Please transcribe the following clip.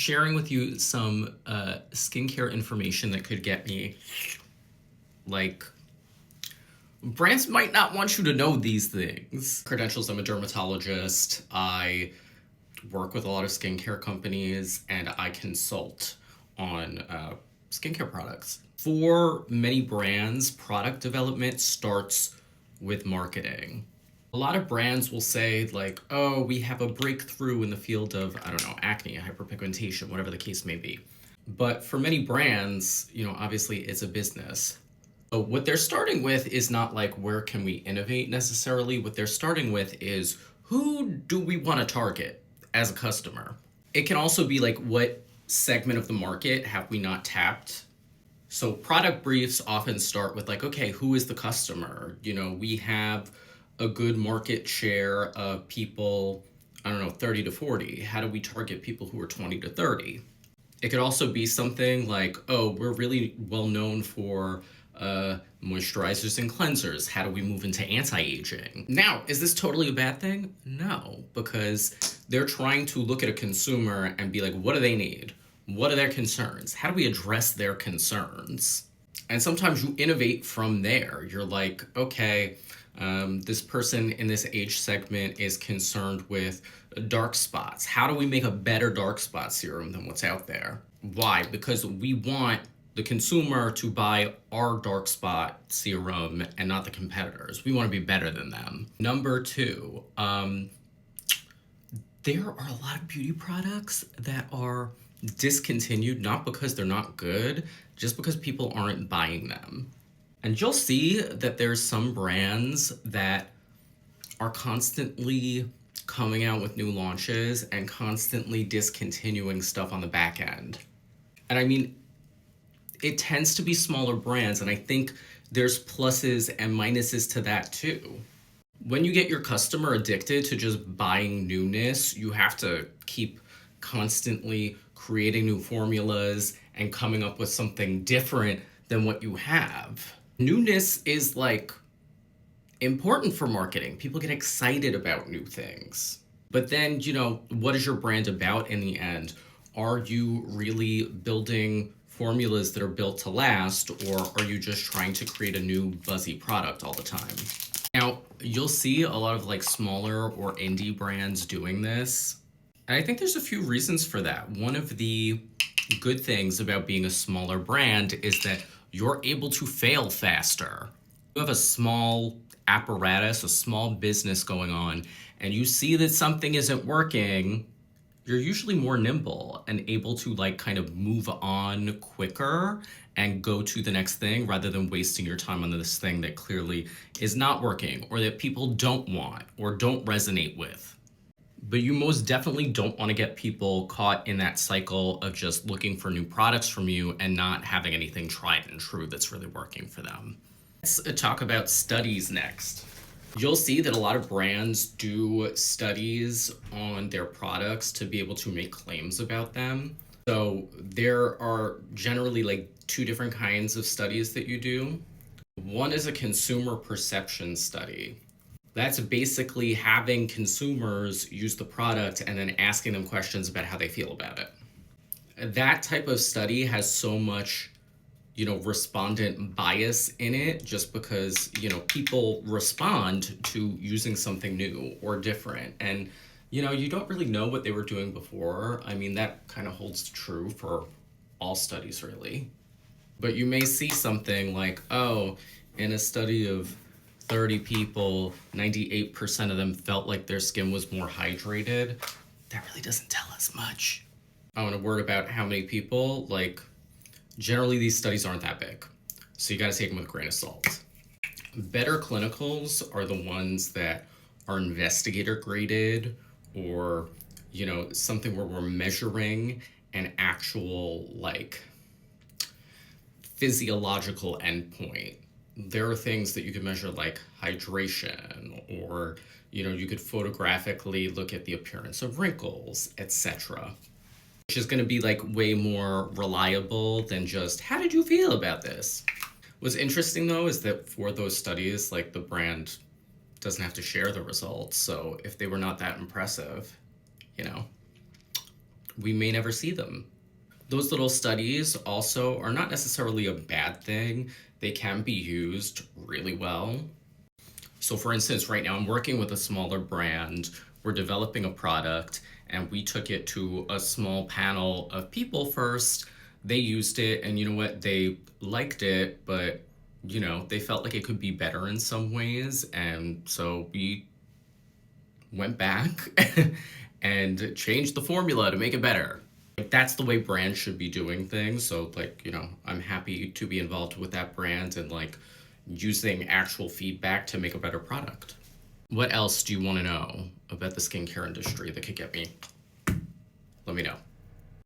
Sharing with you some skincare information that could get me, like, brands might not want you to know these things. Credentials: I'm a dermatologist. I work with a lot of skincare companies and I consult on skincare products. For many brands, product development starts with marketing. A lot of brands will say, like, oh, we have a breakthrough in the field of, I don't know, acne, hyperpigmentation, whatever the case may be. But for many brands, obviously it's a business. So what they're starting with is not like, where can we innovate necessarily? What they're starting with is, who do we want to target as a customer? It can also be like, what segment of the market have we not tapped? So product briefs often start with like, okay, who is the customer? We have a good market share of people, I don't know, 30 to 40. How do we target people who are 20 to 30? It could also be something like, oh, we're really well known for moisturizers and cleansers. How do we move into anti-aging? Now, is this totally a bad thing? No, because they're trying to look at a consumer and be like, what do they need? What are their concerns? How do we address their concerns? And sometimes you innovate from there. You're like, okay, this person in this age segment is concerned with dark spots. How do we make a better dark spot serum than what's out there? Why? Because we want the consumer to buy our dark spot serum and not the competitors. We want to be better than them. Number two, there are a lot of beauty products that are discontinued, not because they're not good, just because people aren't buying them. And you'll see that there's some brands that are constantly coming out with new launches and constantly discontinuing stuff on the back end. And I mean, it tends to be smaller brands, and I think there's pluses and minuses to that too. When you get your customer addicted to just buying newness, you have to keep constantly creating new formulas and coming up with something different than what you have. Newness is like important for marketing. People get excited about new things. But then, what is your brand about in the end? Are you really building formulas that are built to last, or are you just trying to create a new buzzy product all the time? Now, you'll see a lot of like smaller or indie brands doing this. And I think there's a few reasons for that. One of the good things about being a smaller brand is that you're able to fail faster. You have a small apparatus, a small business going on, and you see that something isn't working, you're usually more nimble and able to like kind of move on quicker and go to the next thing rather than wasting your time on this thing that clearly is not working or that people don't want or don't resonate with. But you most definitely don't want to get people caught in that cycle of just looking for new products from you and not having anything tried and true that's really working for them. Let's talk about studies next. You'll see that a lot of brands do studies on their products to be able to make claims about them. So there are generally like two different kinds of studies that you do. One is a consumer perception study. That's basically having consumers use the product and then asking them questions about how they feel about it. That type of study has so much respondent bias in it just because, people respond to using something new or different. And, you don't really know what they were doing before. I mean, that kind of holds true for all studies, really. But you may see something like, oh, in a study of 30 people, 98% of them felt like their skin was more hydrated. That really doesn't tell us much. I want a word about how many people, like, generally these studies aren't that big. So you got to take them with a grain of salt. Better clinicals are the ones that are investigator graded or, something where we're measuring an actual, like, physiological endpoint. There are things that you can measure like hydration or, you could photographically look at the appearance of wrinkles, etc. Which is going to be like way more reliable than just, how did you feel about this? What's interesting though is that for those studies, like, the brand doesn't have to share the results. So if they were not that impressive, we may never see them. Those little studies also are not necessarily a bad thing. They can be used really well. So, for instance, right now I'm working with a smaller brand. We're developing a product, and we took it to a small panel of people first. They used it, and you know what? They liked it, but they felt like it could be better in some ways. And so we went back and changed the formula to make it better. Like, that's the way brands should be doing things. So, like, I'm happy to be involved with that brand and like using actual feedback to make a better product. What else do you want to know about the skincare industry that could get me? Let me know.